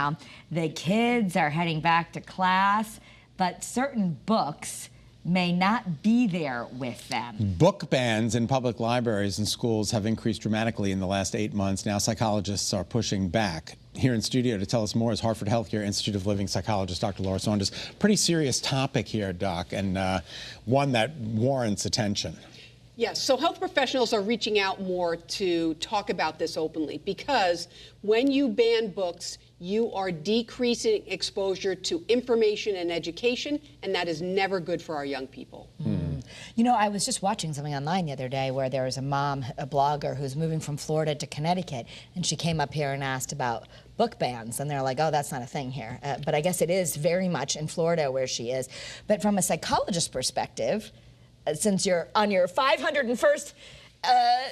now. The kids are heading back to class, but certain books may not be there with them. Book bans in public libraries and schools have increased dramatically in the last 8 months. Now psychologists are pushing back. Here in studio to tell us more is Hartford Healthcare Institute of Living psychologist Dr. Laura Saunders. Pretty serious topic here, Doc, and one that warrants attention. Yes, so health professionals are reaching out more to talk about this openly, because when you ban books, you are decreasing exposure to information and education, and that is never good for our young people. You know, I was just watching something online the other day where there was a mom, a blogger, who's moving from Florida to Connecticut, and she came up here and asked about book bans, and they're like, oh, that's not a thing here. But I guess it is very much in Florida where she is. But from a psychologist perspective, since you're on your 501st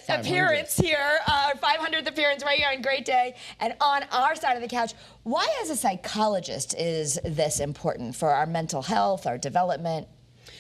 appearance here, 500th appearance right here on Great Day, and on our side of the couch, why as a psychologist is this important for our mental health, our development?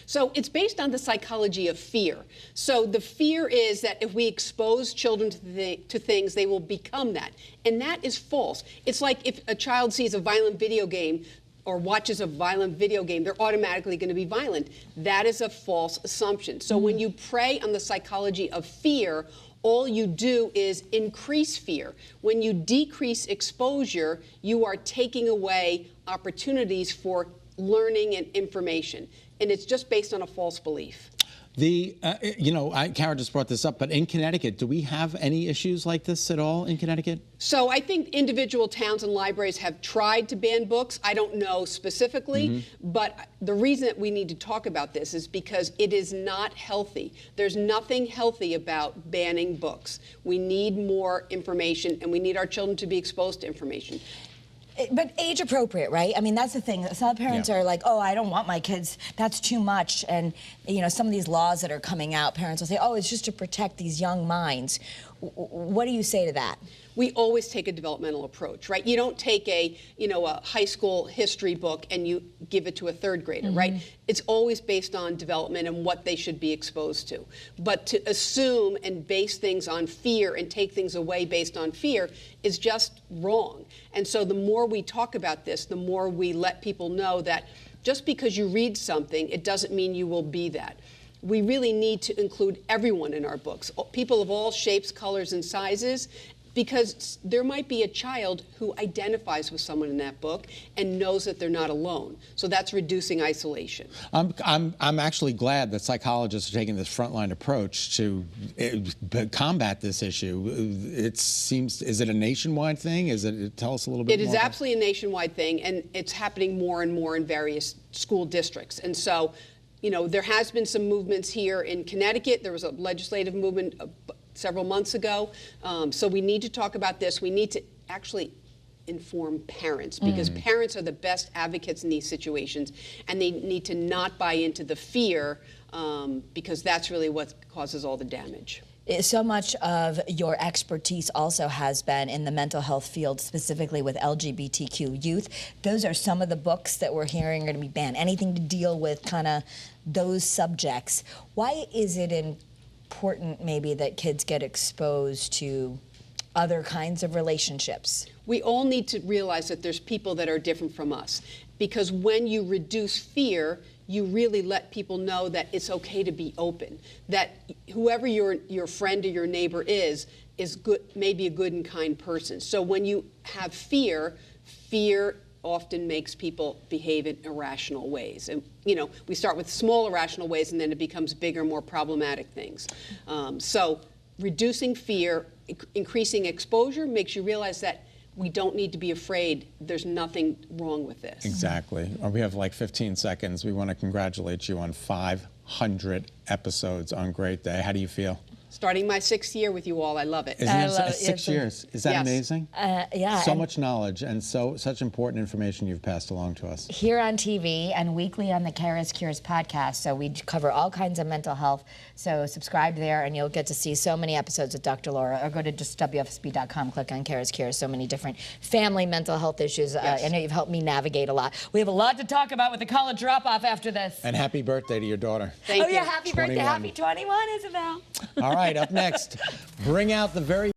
So it's based on the psychology of fear. So the fear is that if we expose children to things, they will become that. And that is false. It's like if a child sees a violent video game or watches a violent video game, they're automatically going to be violent. That is a false assumption. So when you prey on the psychology of fear, all you do is increase fear. When you decrease exposure, you are taking away opportunities for learning and information. And it's just based on a false belief. Kara just brought this up, but in Connecticut, do we have any issues like this at all in Connecticut? So I think individual towns and libraries have tried to ban books. I don't know specifically, but the reason that we need to talk about this is because it is not healthy. There's nothing healthy about banning books. We need more information, and we need our children to be exposed to information. But age appropriate, right? I mean, that's the thing. Some parents are like, oh, I don't want my kids, that's too much. And, you know, some of these laws that are coming out, parents will say, oh, it's just to protect these young minds. What do you say to that? We always take a developmental approach, right? You don't take a high school history book and you give it to a third grader, right? It's always based on development and what they should be exposed to. But to assume and base things on fear and take things away based on fear is just wrong. And so the more we talk about this, the more we let people know that just because you read something, it doesn't mean you will be that. We really need to include everyone in our books, people of all shapes, colors, and sizes, because there might be a child who identifies with someone in that book and knows that they're not alone. So that's reducing isolation. I'm actually glad that psychologists are taking this frontline approach to combat this issue. It seems, is it a nationwide thing? Tell us a little bit more. It is absolutely a nationwide thing, and it's happening more and more in various school districts. And so, you know, there has been some movements here in Connecticut. There was a legislative movement several months ago. So we need to talk about this. We need to actually inform parents, because parents are the best advocates in these situations, and they need to not buy into the fear, because that's really what causes all the damage. So much of your expertise also has been in the mental health field, specifically with LGBTQ youth. Those are some of the books that we're hearing are going to be banned. Anything to deal with kind of those subjects. Why is it important maybe that kids get exposed to other kinds of relationships? We all need to realize that there's people that are different from us, because when you reduce fear, you really let people know that it's okay to be open, that whoever your friend or your neighbor is good, maybe a good and kind person. So when you have fear often makes people behave in irrational ways. And, you know, we start with small irrational ways, and then it becomes bigger, more problematic things. So reducing fear, increasing exposure makes you realize that we don't need to be afraid. There's nothing wrong with this. Exactly. We have like 15 seconds. We want to congratulate you on 500 episodes on Great Day. How do you feel? Starting my 6th year with you all, I love it. Isn't it 6 years? Is that amazing? Yeah. So much knowledge and such important information you've passed along to us. Here on TV and weekly on the Kara's Cures podcast. So we cover all kinds of mental health. So subscribe there and you'll get to see so many episodes with Dr. Laura, or go to just WFSB.com, click on Kara's Cures. So many different family mental health issues. Yes. I know you've helped me navigate a lot. We have a lot to talk about with the college drop-off after this. And happy birthday to your daughter. Thank you. Yeah, happy birthday. 21. Happy 21, Isabel. All right, up next, bring out the very